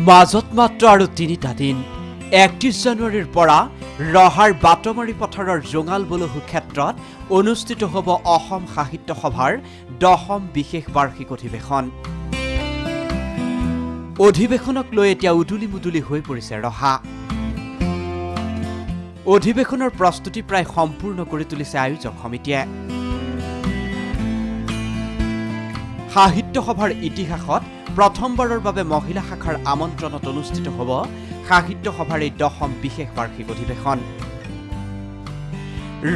মাজত মাত্ৰ আৰু ৩টা দিন ৩১ জানুৱাৰীৰ পৰা ৰহাৰ বাটমাৰী পথাৰৰ জোঙাল বলহু ক্ষেত্ৰত অনুষ্ঠিত হ'ব অসম সাহিত্য সভাৰ ১০ম বিশেষ বাৰ্ষিক অধিৱেশন। অধিৱেশনক লৈ এতিয়া উদুলি মুদুলি হৈ পৰিছে ৰহা। অধিৱেশনৰ প্ৰস্তুতি প্ৰায় সম্পূৰ্ণ কৰি তুলিছে আয়োজক সমিতিয়ে। সাহিত্য সভাৰ ইতিহাসত প্ৰথমবাৰৰ বাবে মহিলা শাখাৰ আমন্ত্ৰণত অনুষ্ঠিত হ'ব সাহিত্য সভাৰ এই ১০ম বিশেষ বাৰ্ষিক অধিৱেশন।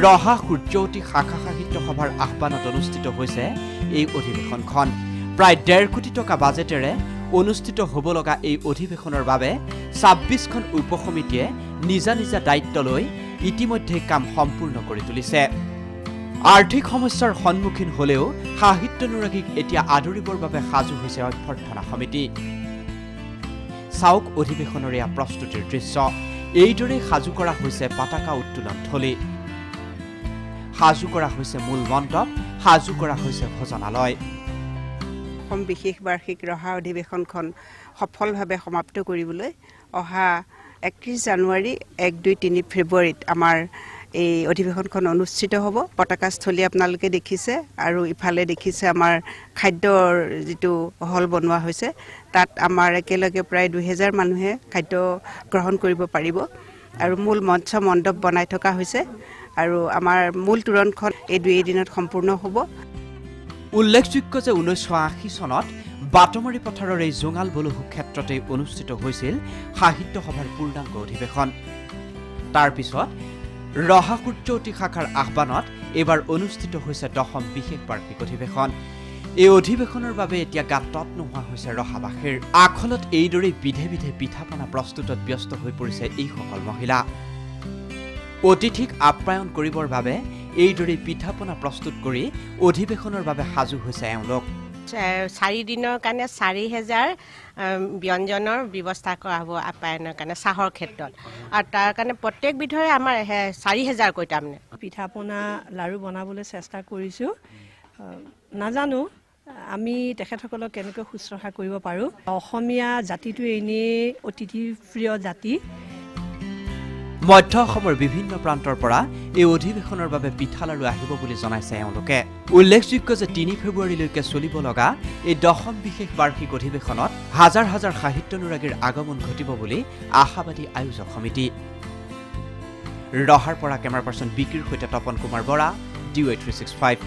ৰহা সূৰ্যৱতী শাখা সাহিত্য সভাৰ আহ্বানত অনুষ্ঠিত হৈছে এই অধিৱেশনখন। প্ৰায় ১.৫ কোটি টকা বাজেটেৰে অনুষ্ঠিত হ'ব লগা এই অধিৱেশনৰ বাবে ২৬খন উপসমিতিয়ে নিজা নিজা দায়িত্ব লৈ ইতিমধ্যে কাম সম্পূৰ্ণ কৰি তুলিছে। আৰ্থিক সমস্যাৰ সন্মুখীন হলেও সাহিত্যানুৰাগীক এতিয়া আদৰিবৰ বাবে সাজু হৈছে অভ্যৰ্থনা সমিতি। চাওক অধিৱেশনৰ এয়া প্ৰস্তুতিৰ দৃশ্য। এইদৰে সাজু কৰা হৈছে পতাকা উত্তোলন থলী, সাজু কৰা হৈছে মূল মণ্ডপ, সাজু কৰা হৈছে ভোজনালয়। অসম বিশেষ বাৰ্ষিক ৰহা অধিৱেশনখন সফলভাৱে সমাপ্ত কৰিবলৈ অহা ৩১ জানুৱাৰী, ১, ২, ৩ ফেব্ৰুৱাৰীত আমাৰ এই অধিৱেশনখন অনুষ্ঠিত হ'ব। পতাকাস্থলী আপোনালোকে দেখিছে আৰু ইফালে দেখিছে আমাৰ খাদ্যৰ যিটো হল বনোৱা হৈছে। তাত আমাৰ একেলগে প্ৰায় ২০০০ মানুহে খাদ্য গ্ৰহণ কৰিব পাৰিব আৰু মূল মঞ্চ মণ্ডপ বনাই থকা হৈছে আৰু আমাৰ মূল তোৰণখন এই ২ দিনত সম্পূৰ্ণ হ'ব। উল্লেখযোগ্য যে ১৯৮০ চনত বাটমাৰী পথাৰৰ এই জোঙাল বলহু ক্ষেত্ৰতে অনুষ্ঠিত হৈছিল সাহিত্য সভাৰ পূৰ্ণাংগ অধিৱেশন। তাৰ পিছত ৰহা সূৰ্যৱতী শাখাৰ আহ্বানত এইবাৰ অনুষ্ঠিত হৈছে ১০ম বিশেষ বাৰ্ষিক অধিৱেশন। এই অধিৱেশনৰ বাবে এতিয়া গাত তত নোহোৱা হৈছে ৰহাবাসীৰ। আখলত এইদৰে বিধে বিধে পিঠা-পনা প্ৰস্তুতত ব্যস্ত হৈ পৰিছে এইসকল মহিলা। অতিথিক আপ্যায়ন কৰিবৰ বাবে এইদৰে পিঠা-পনা প্ৰস্তুত কৰি অধিৱেশনৰ বাবে সাজু হৈছে এওঁলোক। ৪ দিনৰ কাৰণে ৪,০০০ ব্যঞ্জনৰ ব্যৱস্থা কৰা হ'ব আপ্যায়নৰ কাৰণে চাহৰ ক্ষেত্ৰত, আৰু তাৰ কাৰণে প্ৰত্যেক বিধৰে আমাৰ ৪,০০০ কৈ তাৰমানে পিঠা পনা লাড়ু বনাবলৈ চেষ্টা কৰিছোঁ। নাজানো আমি তেখেতসকলক কেনেকৈ শুশ্ৰূষা কৰিব পাৰোঁ। অসমীয়া জাতিটো এনেই অতিথি প্ৰিয় জাতি। মধ্য অসমৰ বিভিন্ন প্ৰান্তৰ পৰা এই অধিৱেশনৰ বাবে পিঠা লাড়ু আহিব বুলি জনাইছে এওঁলোকে। উল্লেখযোগ্য যে ৩ ফেব্ৰুৱাৰীলৈকে চলিব লগা এই ১০ম বিশেষ বাৰ্ষিক অধিৱেশনত হাজাৰ হাজাৰ সাহিত্যানুৰাগীৰ আগমন ঘটিব বুলি আশাবাদী আয়োজক সমিতি। ৰহাৰ পৰা কেমেৰা পাৰ্চন বিকিৰ সৈতে তপন কুমাৰ বৰা, DY365।